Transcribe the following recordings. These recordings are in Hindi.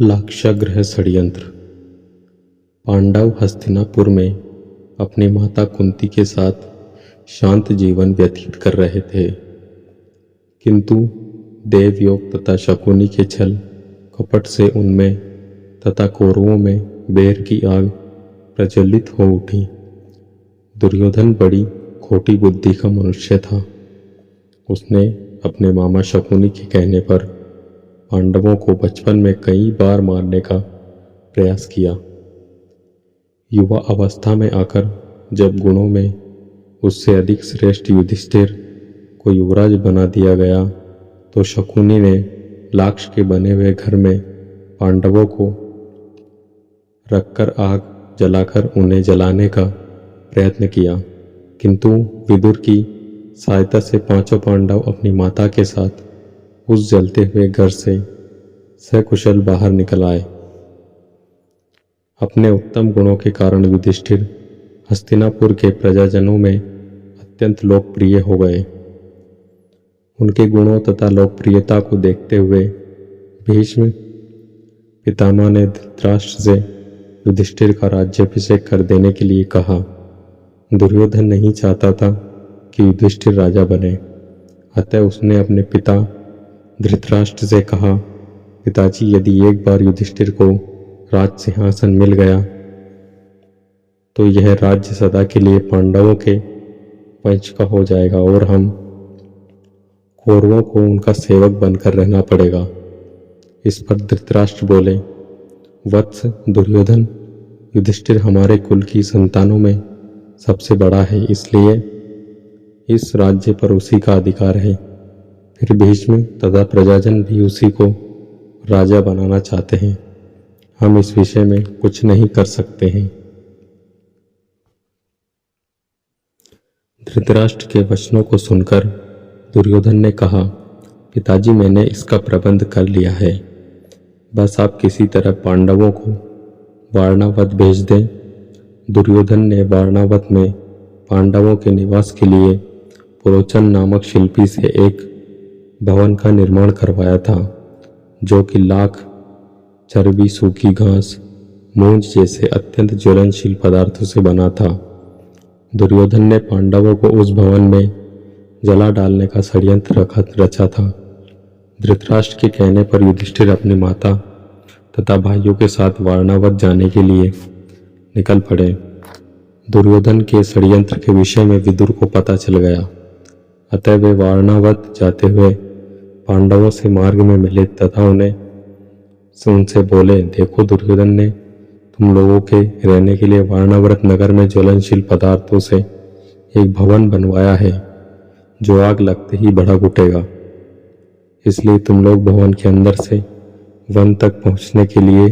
लाक्षागृह षड्यंत्र। पांडव हस्तिनापुर में अपनी माता कुंती के साथ शांत जीवन व्यतीत कर रहे थे, किंतु देवयोग तथा शकुनी के छल कपट से उनमें तथा कौरवों में बैर की आग प्रज्वलित हो उठी। दुर्योधन बड़ी खोटी बुद्धि का मनुष्य था। उसने अपने मामा शकुनी के कहने पर पांडवों को बचपन में कई बार मारने का प्रयास किया। युवा अवस्था में आकर जब गुणों में उससे अधिक श्रेष्ठ युधिष्ठिर को युवराज बना दिया गया, तो शकुनी ने लाक्ष के बने हुए घर में पांडवों को रखकर आग जलाकर उन्हें जलाने का प्रयत्न किया, किंतु विदुर की सहायता से पांचों पांडव अपनी माता के साथ उस जलते हुए घर से सकुशल बाहर निकल आए। अपने उत्तम गुणों के कारण युधिष्ठिर हस्तिनापुर के प्रजाजनों में अत्यंत लोकप्रिय हो गए। उनके गुणों तथा लोकप्रियता को देखते हुए भीष्म पितामह ने धृतराष्ट्र से युधिष्ठिर का राज्याभिषेक कर देने के लिए कहा। दुर्योधन नहीं चाहता था कि युधिष्ठिर राजा बने, अतः उसने अपने पिता धृतराष्ट्र से कहा, पिताजी, यदि एक बार युधिष्ठिर को राज सिंहासन मिल गया तो यह राज्य सदा के लिए पांडवों के वंश का हो जाएगा और हम कौरवों को उनका सेवक बनकर रहना पड़ेगा। इस पर धृतराष्ट्र बोले, वत्स दुर्योधन, युधिष्ठिर हमारे कुल की संतानों में सबसे बड़ा है, इसलिए इस राज्य पर उसी का अधिकार है। फिर भीष्म तथा प्रजाजन भी उसी को राजा बनाना चाहते हैं। हम इस विषय में कुछ नहीं कर सकते हैं। धृतराष्ट्र के वचनों को सुनकर दुर्योधन ने कहा, पिताजी, मैंने इसका प्रबंध कर लिया है, बस आप किसी तरह पांडवों को वारणावत भेज दें। दुर्योधन ने वारणावत में पांडवों के निवास के लिए पुरोचन नामक शिल्पी से एक भवन का निर्माण करवाया था, जो कि लाख, चर्बी, सूखी घास, मूंज जैसे अत्यंत ज्वलनशील पदार्थों से बना था। दुर्योधन ने पांडवों को उस भवन में जला डालने का षड्यंत्र रचा था। धृतराष्ट्र के कहने पर युधिष्ठिर अपनी माता तथा भाइयों के साथ वारणावत जाने के लिए निकल पड़े। दुर्योधन के षड्यंत्र के विषय में विदुर को पता चल गया, अतः वे वारणावत जाते हुए पांडवों से मार्ग में मिले तथा उनसे बोले, देखो, दुर्योधन ने तुम लोगों के रहने के लिए वारणावत नगर में ज्वलनशील पदार्थों से एक भवन बनवाया है, जो आग लगते ही भड़क उठेगा। इसलिए तुम लोग भवन के अंदर से वन तक पहुंचने के लिए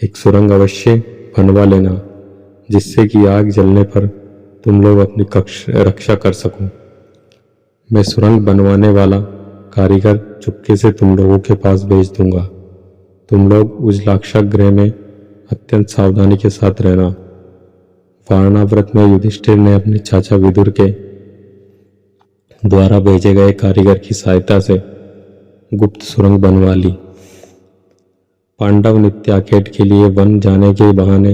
एक सुरंग अवश्य बनवा लेना, जिससे कि आग जलने पर तुम लोग अपनी रक्षा कर सको। मैं सुरंग बनवाने वाला कारीगर चुपके से तुम लोगों के पास भेज दूंगा। तुम लोग उस लाक्षागृह में अत्यंत सावधानी के साथ रहना। वारणावत में युधिष्ठिर ने अपने चाचा विदुर के द्वारा भेजे गए कारीगर की सहायता से गुप्त सुरंग बनवा ली। पांडव नित्य आखेट के लिए वन जाने के बहाने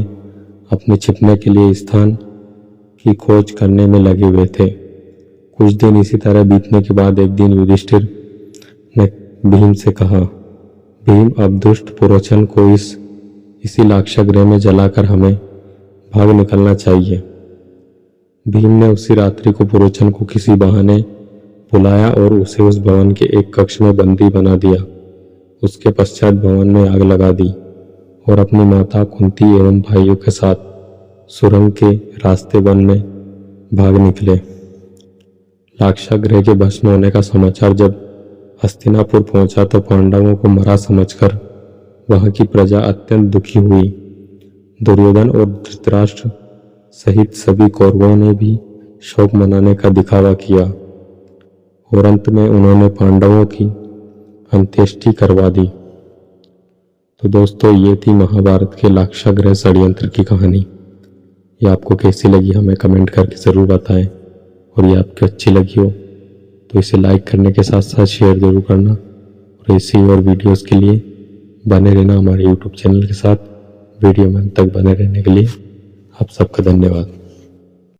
अपने छिपने के लिए स्थान की खोज करने में लगे हुए थे। कुछ दिन इसी तरह बीतने के बाद एक दिन युधिष्ठिर ने भीम से कहा, भीम, अब दुष्ट पुरोचन को इसी लाक्षागृह में जलाकर हमें भाग निकलना चाहिए। भीम ने उसी रात्रि को पुरोचन को किसी बहाने बुलाया और उसे उस भवन के एक कक्ष में बंदी बना दिया। उसके पश्चात भवन में आग लगा दी और अपनी माता कुंती एवं भाइयों के साथ सुरंग के रास्ते वन में भाग निकले। लाक्षागृह के भस्म होने का समाचार जब हस्तिनापुर पहुंचा तो पांडवों को मरा समझकर वहां की प्रजा अत्यंत दुखी हुई। दुर्योधन और धृतराष्ट्र सहित सभी कौरवों ने भी शोक मनाने का दिखावा किया और अंत में उन्होंने पांडवों की अंत्येष्टि करवा दी। तो दोस्तों, ये थी महाभारत के लाक्षागृह षड्यंत्र की कहानी। ये आपको कैसी लगी हमें कमेंट करके ज़रूर बताएं, और ये आपको अच्छी लगी हो तो इसे लाइक करने के साथ साथ शेयर जरूर करना, और ऐसी और वीडियोस के लिए बने रहना हमारे यूट्यूब चैनल के साथ। वीडियो में अंत तक बने रहने के लिए आप सबका धन्यवाद।